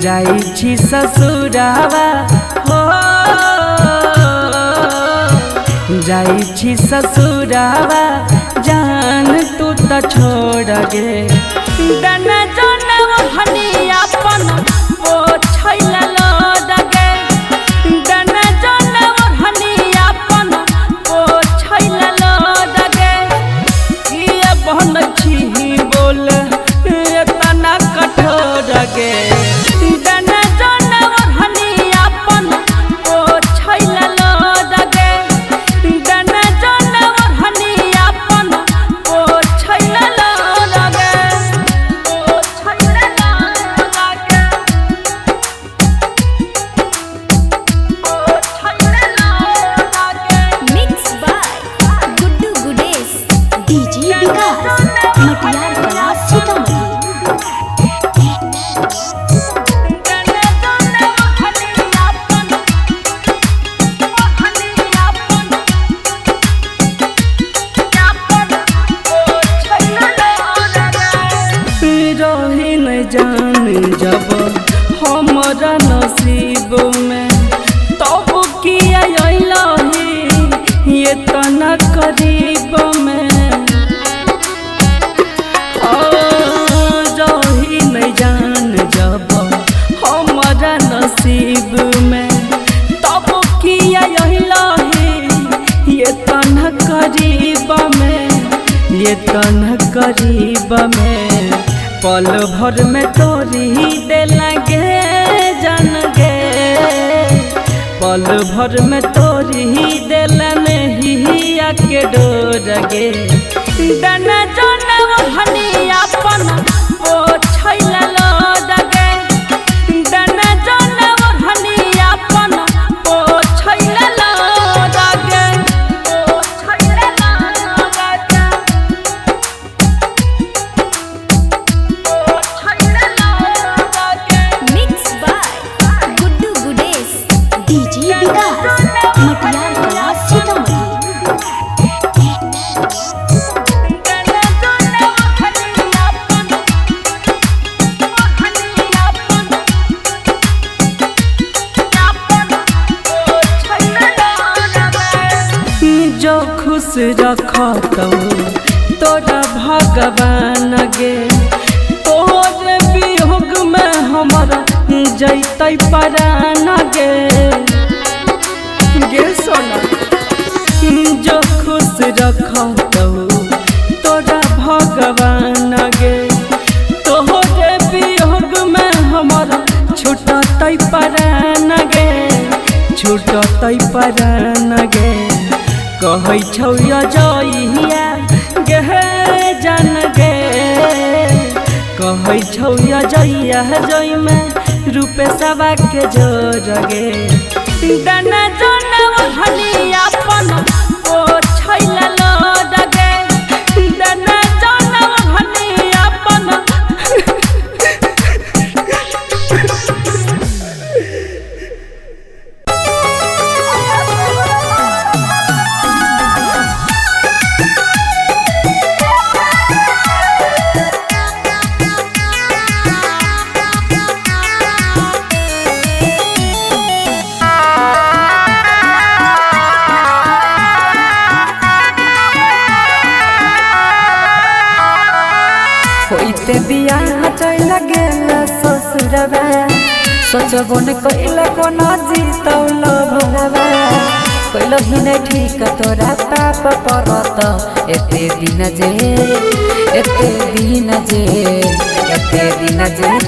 जाई छी ससुरावा हो जाई छी ससुरावा जान तू तो छोड़ गे दना जनम हनिया अपन ओ छैला लोड गे दना जनम हनिया अपन ओ छैला लोड गे ये बहन छी बोल तना कठोर गे जान जब हमारा नसीब में तब किया ये तना करीब में रही नहीं जान जब हमारा नसीब में तब किया ये तना करीब में ये तना करीब में पल भर में तोरी दे लगे जान गे पल भर में तोरी दे नहीं आके डोर गे दना जनम हनिया अपन ओ छैला लोड गे दना जनम हनिया अपन ओ छैला लोड गे ओ छैला लोड गे जो खुश रखतो तोरा भगवान गे तोरे वियोग में हमारा जैतै परान गे गे सोना जो खुश रखतो तोरा भगवान गे तोरे वियोग में हमारा छूटतै परान गे छूटतै परान गे कहै छौ जइया गे जान गे कहै छौ जइया जइ में रूपे सवा के जोर गे दना जनम हनिया अपन ओ छैला लोड गे दना जनम हनिया अपन होइते बियाह चल गेल ससुरवा सोचबो न कइल कोना जीतौल भरवा कइल ही न ठीक तोरा पाप परत एते दिन जे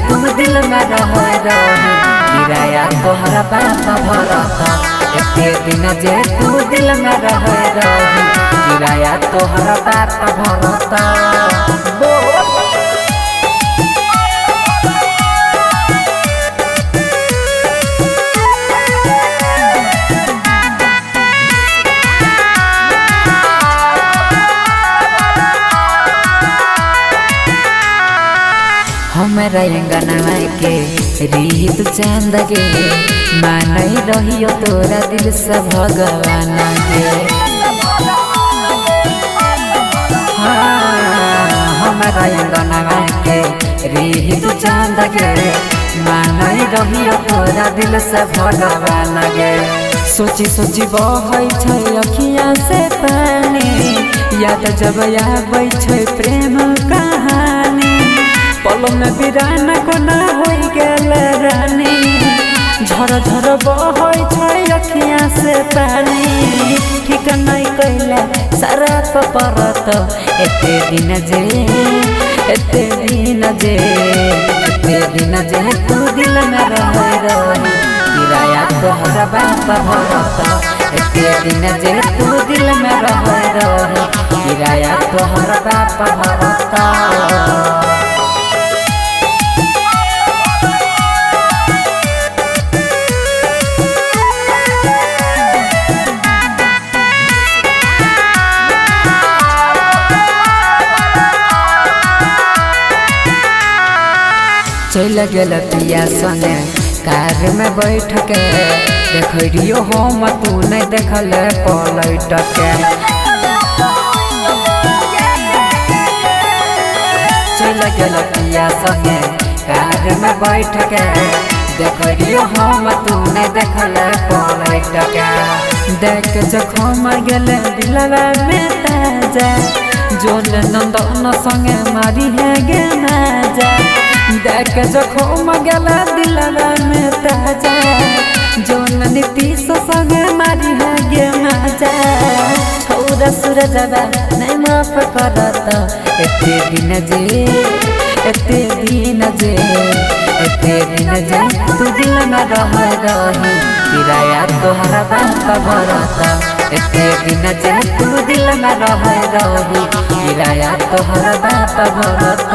तुम दिल में रह रही किराया तोहरा बाप भरत एते दिन जे तुम दिल में रह रही किराया तोहरा बाप भरत हमारा अंगनवा के रीत चांद गे मानई रहियो तोरा दिल से भगवान गे। हमारा अंगनवा के रीत चांद गे मानई रहियो तोरा दिल से भगवान गे। सोची सोची बहै छै अखियाँ से पानी याद जब आबै छै प्रेम कहानी पल में बिराना कोना हो गेल रानी झर झर बहै छै अखियाँ से पानी ठीक नहीं कैला सारा परत एते दिन जे तू दिल में रही किराया तोहरा बाप भरत एते दिन जे तू दिल में रही किराया तोहरा बाप भरत। चल गेल पिया संगे कार में बैठ के देखियो हम तू नहीं देखल पलट के। चल गेल पिया संगे कार में बैठ के देखियो हम तू नहीं देखल पलट के। देख जखम गेल दिलवा में ताजा जोन नंदन संगे मारी है गे नाजा देख जखम गेला दिलवा में ताजा जोन नीतीश संगे मारी है गे मजा छौरा सूरजवा नहीं माफ करत एते दिन जे तू दिल में रही किराया तोहरा बाप भरत एते दिन जे तू दिल में रही किराया तोहरा बाप भरत।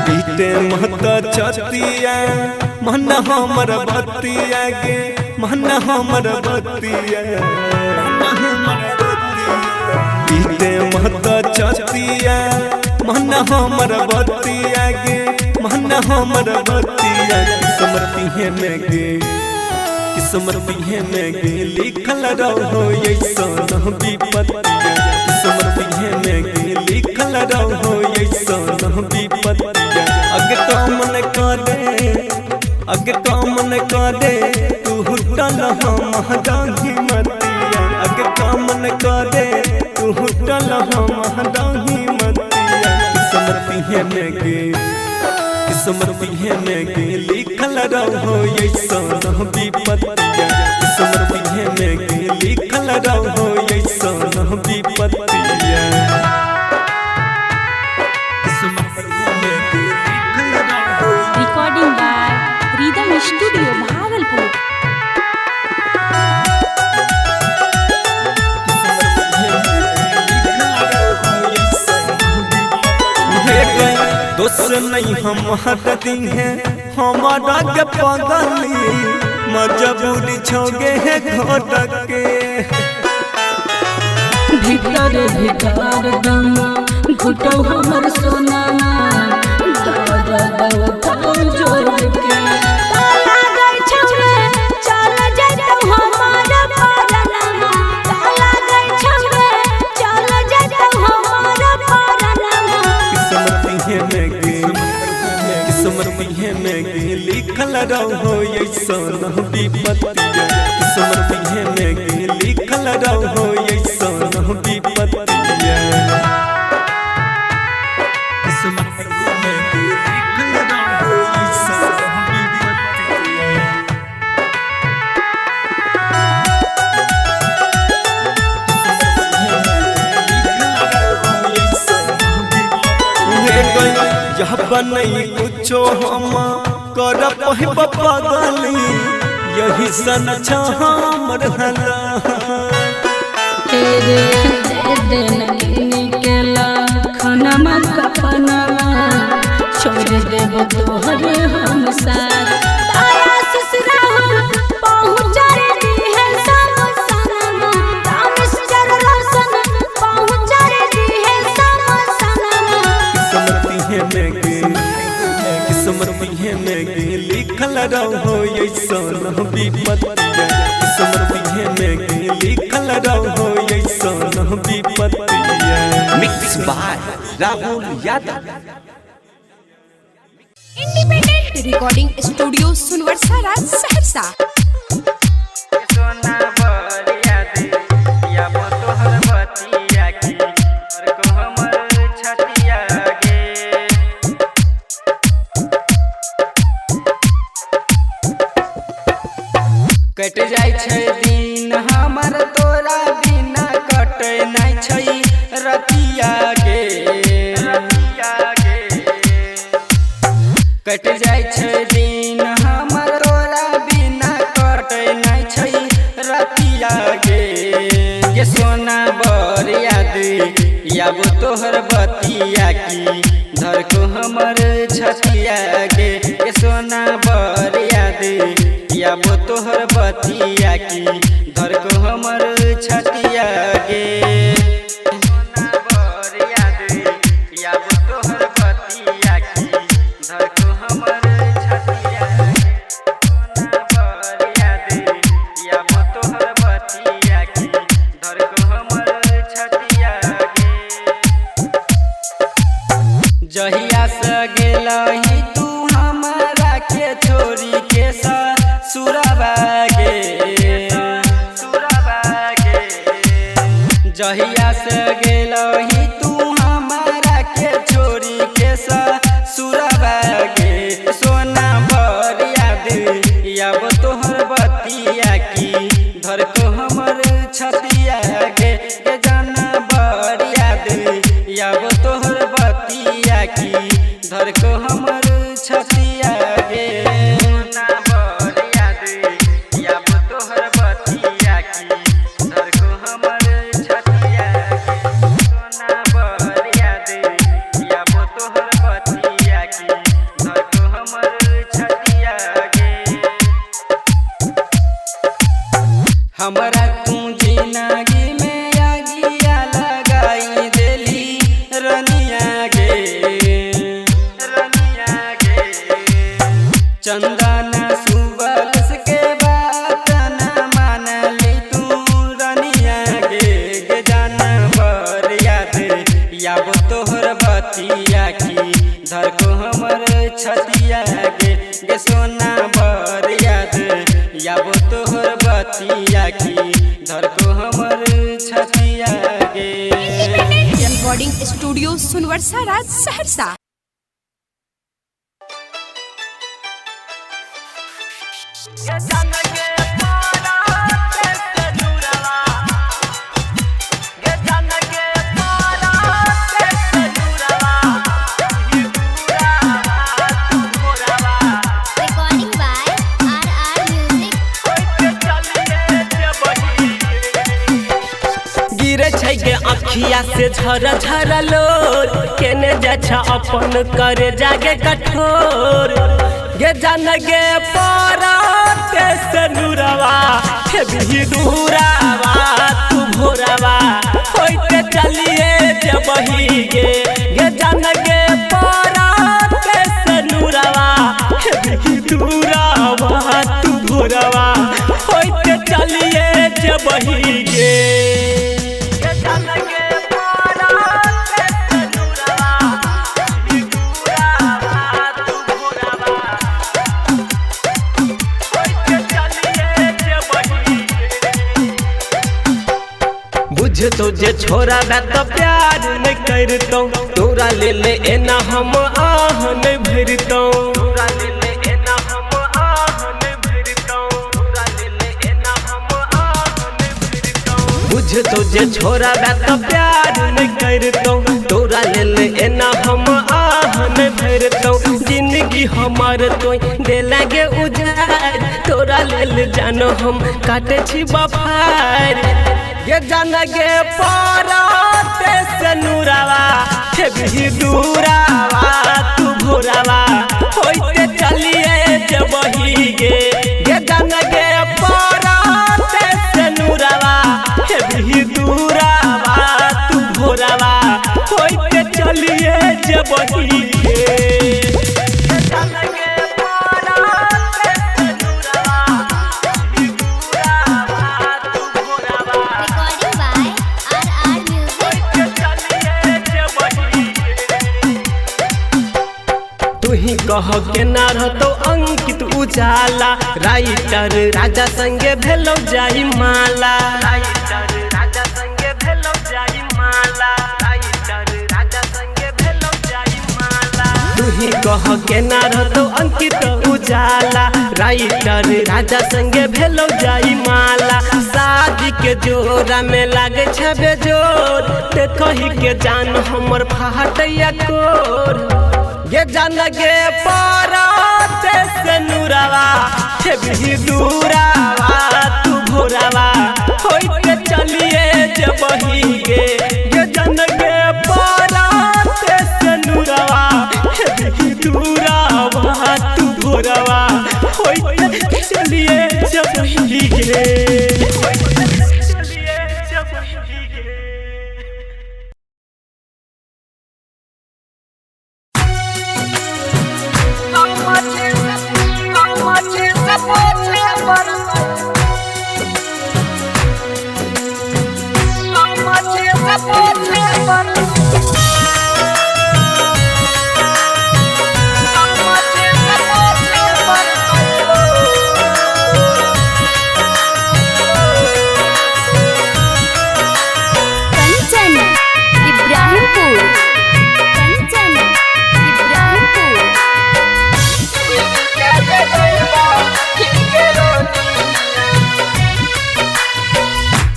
पीते महता छतिया मन हमर बतिया गे मन हमर बतिया पीते महता छतिया मन हमर बतिया गे मन हमर बतिया किस्मती में गे लिखल रहो ऐसन विपत्तिया किस्मती में गे लिखल रहो ऐसन विपत्तिया अगे काम न करे तू हुटल हम डाही मतिया अगे काम न करे तू हुटल हम डाही मतिया किस्मती में गे लिखल रहो ऐसन विपत्तिया किस्मती में गे लिखल रहो ऐसन विपत्तिया। Recording by rhythm studio Bhagalpur. दोस्त नहीं हम हटती हैं हमारा के पगली मजबूरी छोगे है घोटक के भीतर भीतर दम घुटो हमर सोना जोड़ के लिखल रहो ऐसन विपत्तिया समर्पिहे में लिखल रहो ऐसन विपत्तिया यह बनई कुछो हम कर पगली यही सन हमर हला तेरे निकला खनमा कफनमा छोड़ देब तोहरे हम साथ आया ससुरा पहुँच रे है सब सनमा रामेश्वर रोशन पहुँच रे है सब सनमा समर्पिहे में लिखल रहो ऐसन विपत्तिया समर्पिहे में लिखल रहो ऐसन विपत्तिया mix by Rahul Yadav. Independent recording studio Sunwarsara Saharsa. कट जाय छै दिन हमर तोरा बिना कटे नै छै रतिया गे कट जाय छै दिन हमर तोरा बिना कटे नै छै रतिया गे सोना बर याद याब तोहर बतिया की धर को हमर छतिया गे सोना बर याद याब तोहर बतिया की धर को हमर छतिया गे सोना बर याद याब तोहर बतिया की धर को हमर छतिया गे सोना बर याद याब तोहर बतिया की धर को हमर छतिया गे जहिया से गेलही तू हमरा के छोरी के सुरबा गे जहिया से गेलही तू हमारा के छोरी के सुरबा गे सोना बर याद याब तोहर बतिया की धर को हमर छतिया गे जाना बर याद याब तोहर बतिया की धर को हमर छतिया गे हमरा तू जिंदगी में आगिया लगाई देली रनिया गे चंदन सुबलस के बात न मानली तू रनिया गे जाना बर याद याब तोहर बतिया की धर को हमर छतिया गे सोना बर याद याब तोहर बतिया की धर को हमर छतिया गे। Recording studio Sunwarsara Saharsa. अखिया से झर झर लोर केने जा अपन करे जागे कठोर गे जान गे पारा से नूरवा हे भी दूरावा तू भोरवा होई चलिए जब ही गे जान गे पारा कैसे नूरावा दूरावा तू भोरावा होते चलिए जब ही गे जान गे पारा कैसे नूरावा दूरावा तू भोरावा होते चलिए जब ही बुझ तो जे छोरा बा तो प्यार नहीं करतो तोरा ले ले एना हम आह नहीं भरतो तोरा ले ले एना हम आह नहीं भरतो तोरा ले ले एना हम आह नहीं भरतो बुझ तो जे छोरा बा तो प्यार नहीं करतो तोरा ले ले एना हम आह नहीं भरतो जिंदगी हमार तो दे लागे उजाड़ तोरा ले ले जानो हम काटे छी बफार ये जान गे पारा से नूरावा हे भी दूरावा तू भोरावा होते चलिए जब ही गे ये जान गे पारा से नूरावा हे भी दूरावा तू भोरावा होते चलिए जब ही गे जान गे पारा से नूरावा भी दूरावा तू भोरावा तू ही कह के ना रहतो अंकित उजाला राइटर राजा संगे भेलो जाई माला राइटर राजा संगे भेलो जाई माला राइटर राजा संगे भेलो जाई माला तू ही कह के ना रहतो अंकित उजाला राइटर राजा संगे भेलो जाई माला शादी के जोरा में लागे छबे जोर देखो ही के जान हमर फाटैया कोर ये जान गे पारा से नूरावा हे भी दूरावा तू भोरावा होते चलिए जब ही गे ये जान गे पारा से नूरावा हे भी दूरावा तू भोरावा होते चलिए जब ही गे चलिए जब ही गे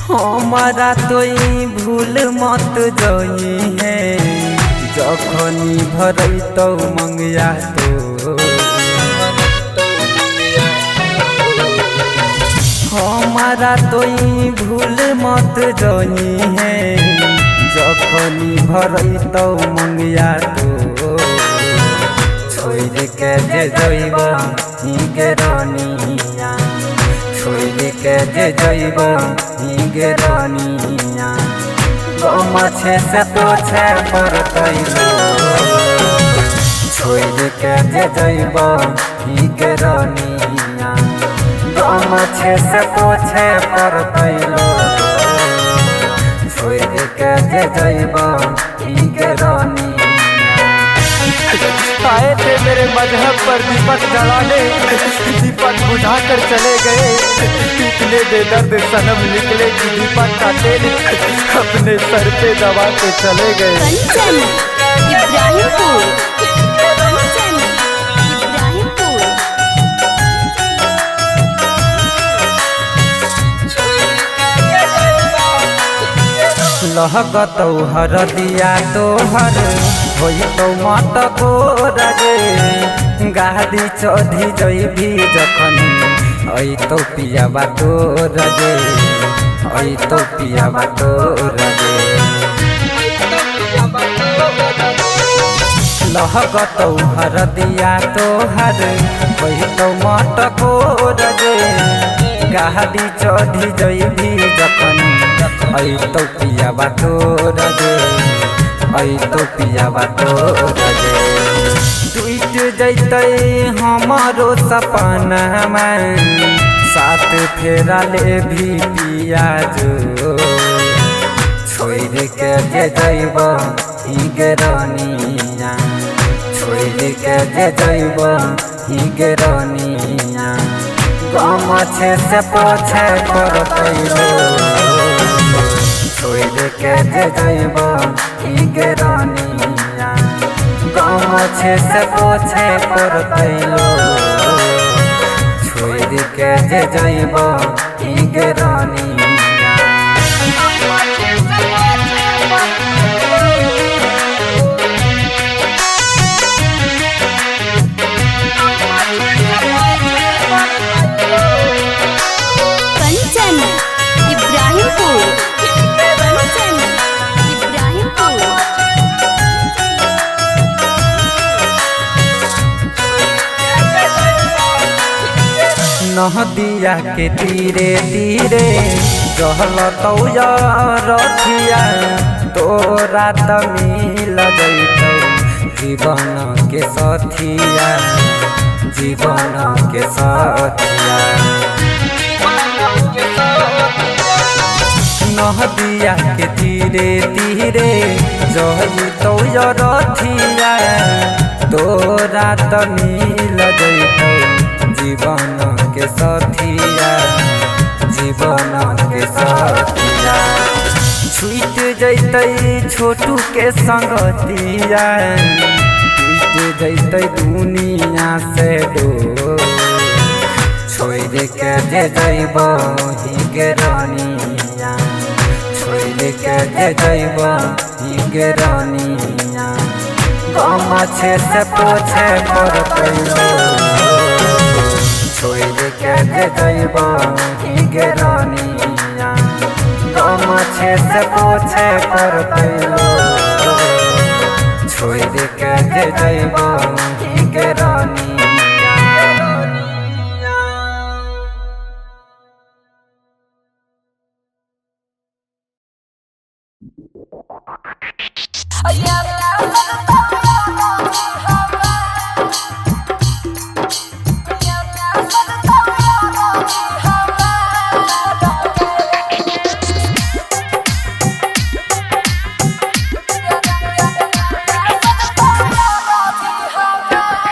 हमारा तोई भूल मत जोई है जखनी भरई तो मंगिया तो हमारा तोई भूल मत जोई है जखनी भरई तो मंगिया तो छोड़ के जे जइब के रनिया छोड़ के जे जइब गे रनिया मछे से पोछे पर तैलो छोड़ के जे जइब गे रनिया मछे से पोछे पर तैलो छोड़ के जे जइब गे रनिया आए थे मेरे मजहब पर दीपक जलाने, दीपक बुझा कर चले गए। इतने बेदर्द सनम निकले कि दीपक का तेल अपने सर पे दबा के चले गए। कंचन इब्राहिमपुर, कंचन इब्राहिमपुर। लहगत हरदिया तोहर होई तो मत को रगे गाड़ी चढ़ी जइबी जखनी आई तो पियाबा तो रगे आई तो पियाबा तो रगे लहगत हरदिया तोहर होई तो मत को रगे गाड़ी चढ़ी जइबी जखनी आई तो पिया तोर गे आई तो पिया तोर गे टूट जैते हमारो सपना में साथ फेरा ले भी पिया जो छोड़ के जे जैब हिगरनिया छोड़ के जे जैब हिगरनिया गम छे से पोछे पर कैलो छोड़ के जे जैब हिगरनिया गम छे से पोछे पर कैलो छोड़ के जे जैब हिगरनिया कंचन इब्राहिमपुर कंचन इब्राहिमपुर नदिया के तीरे तीरे जहल तौया रथिया तोरा त मिल जैतौ जीवन के साथिया जीवन के साथिया नदिया के तीरे तीरे जहल तौया रथिया तोरा त मिल जैतौ जीवन के साथिया जीवन के साथिया छूट जैते छोटू के संगतिया छूट जैते दुनिया से डो छोड़ के जे जैब हिगरनिया छोड़ के जे जैब हिगरनिया गम छे से पोछे पर कैलो छोड़ के जे जैब हिगरनिया गम छे से पोछे पर कैलो छोड़ के जे जैब हिगरनिया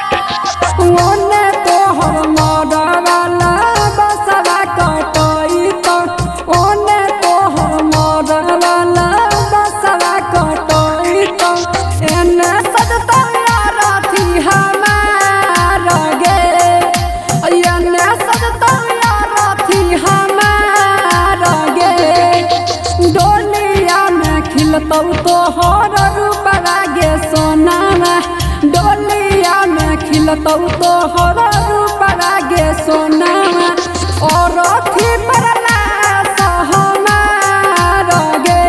ओने तोहर मरवाला बसवा कटैत ओने तोहर मरवाला बसवा कटैत एने सजतैया रथी हमार गे एने सजतैया रथी हमार गे डोलिया में खिलतौ तोहर रूपवा गे सोनावा डोलिया में खिलतौ तोहर रूपवा गे सोनावा और अथी परला हमार गे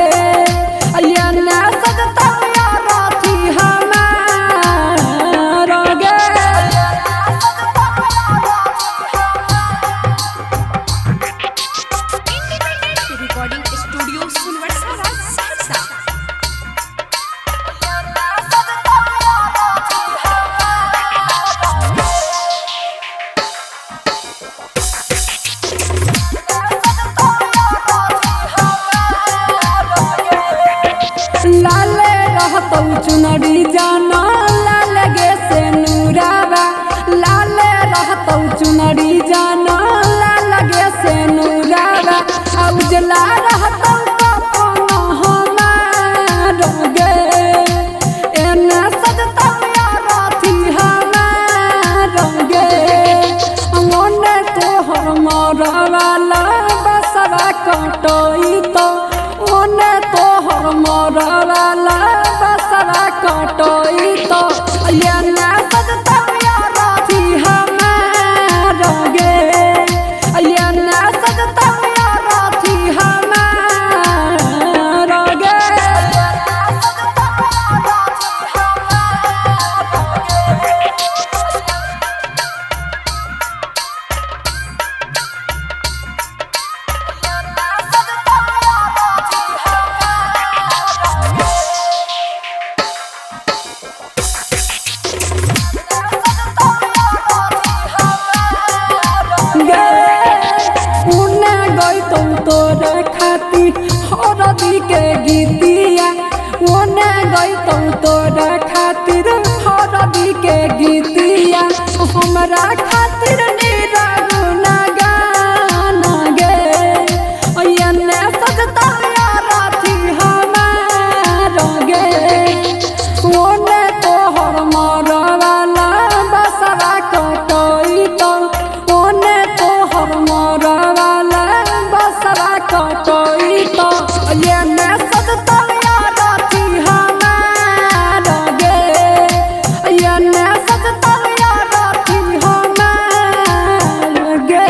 एने सजतैया रथी हमार गे रिकॉर्डिंग स्टूडियो सुनवर्सा सहरसा लाले रहतौ चुनरी जाना लाल गे से नूरावा लाले रहतौ चुनरी जाना लाल गे से नूरावा आ उजला रहतौ कपन हमार गे एने सजतैया रथी हमार गे ओने तोहर मरवाला बसवा कटैत ओने तोहर मरवाला बसवा कटैत एने सजतैया रथी हमार गे एने सजतैया रथी हमार गे गीतिया ओने गई तोरा खातिर हरदी के गीतिया हमरा खातिर निरागु ना गाना गे एने सजता राथी हमार गे ओने तोहर मरवाला बसरा कटई तो ओने तोहर मरवाला बसरा कटई तो एने सजता राथी हमार गे एने सजता राथी हमार गे।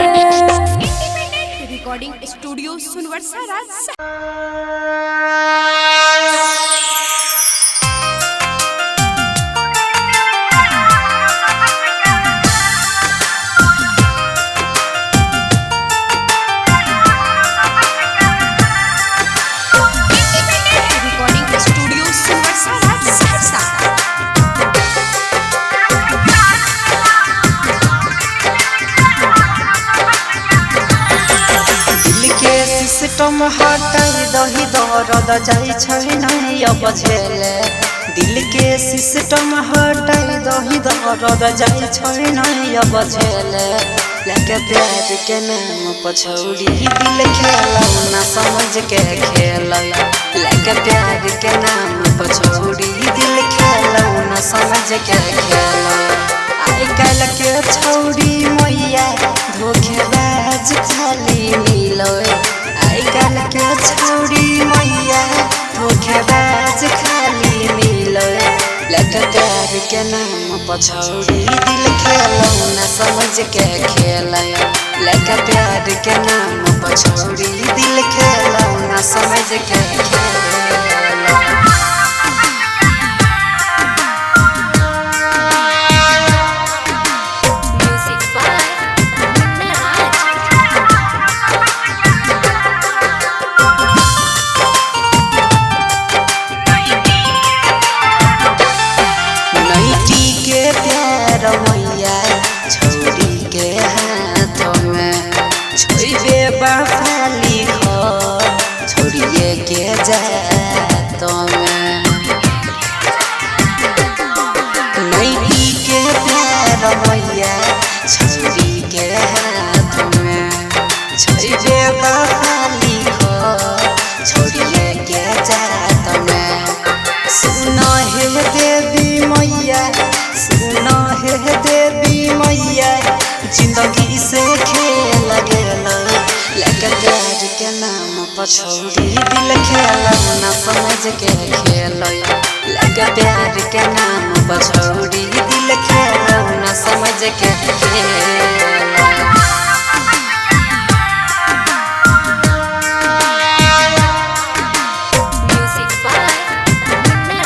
रिकॉर्डिंग स्टूडियो सुनवर्सा राज। रिकॉर्डिंग स्टूडियो सुनवर्सा राज सहरसा। दिल के सिस्टम हटाई दही दर्द जाइ छै नहीं अब झेले दिल के सिस्टम हटाई दही दर्द जाइ छै नहीं अब झेले लेके प्यार के नाम पछौड़ी दिल खेलौ ना समझ के खेल लेके प्यार के नाम पछौड़ी दिल खेलौ ना समझ के खेल आई काल के छौड़ी मैया धोखेबाज खाली मिलो आई काल के छौड़ी मैया धोखेबाज खाली मिलो लेके प्यार के नाम पछौड़ी दिल खेलौ ना समझ के खेल लेके प्यार के नाम पछौड़ी दिल खेलौ ना समझ के खेल। म्यूजिक बाय नैटी के प्यार मैया छौरी के हाथ में छोइबे बफाली खो छोड़िए के जात में नैटी के प्यार मैया छौरी के हाथ में छोइबे बफाली खो छोड़िए के जात में सुनो हे देवी मैया सुनो हे देवी मैया जिंदगी से खेल गेल लेके प्यार के नाम पछौड़ी दिल खेलौ ना समझ के खेल लेके प्यार के नाम पछौड़ी दिल खेलौ ना समझ के खेल। म्यूजिक बाय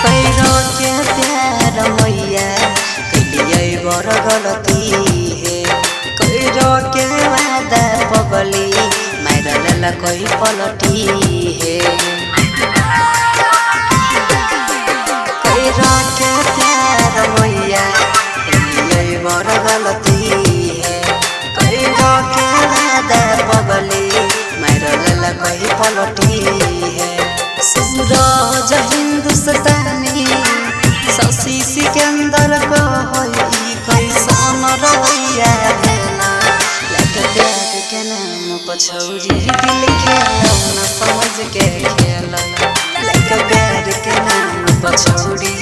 पैरो के प्यार मैया कलिए बड़ गलती है कैरो के वादा पगली मार लला कोई पलटी है कैरो के प्यार मैया कलिए बड़ गलती है कैरो के वादा पगली मार लला कोई पलटी है सूरज हिंदुस्तानी शशि सिकंदर को होई कैसन रवैया भेला लेके प्यार के नाम पछौड़ी दिल खेलौ ना समझ के खेल लेके प्यार के नाम पछौड़ी।